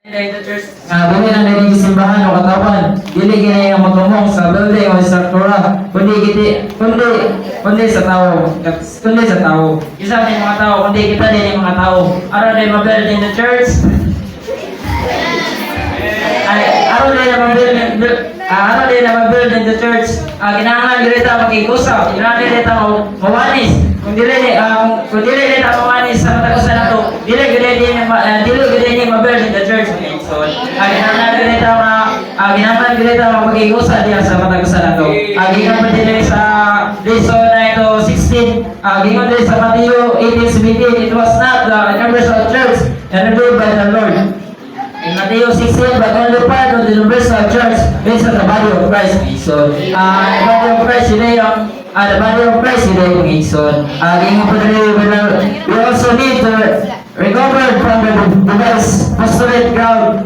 Dili na nila simbahan o katawan, dili kini ang magtumong sa building o struktura, kundi sa tao, isa din mga tao, kundi kita din mga tao. Araw din mabuild in the church. Araw din na mabuild in the church. Kinahanglan dili ta makikusa, kinahanglan dili ta mawanis. Kung dili ta mawanis sa matagusan nato, dili gid ni mabuild in the church. So, kinahanglan dili ta makikusa diya sa matagusan nato. Gingon pa dili sa lesson na ito 16. Gingon dili sa Matthew 18:17, it was not the universal church endured by the Lord. In Matthew 16, but only part of the universal church based on the body of Christ. So, the body of Christ today, the body of Christ today, so, we also need to recover from the apostolic ground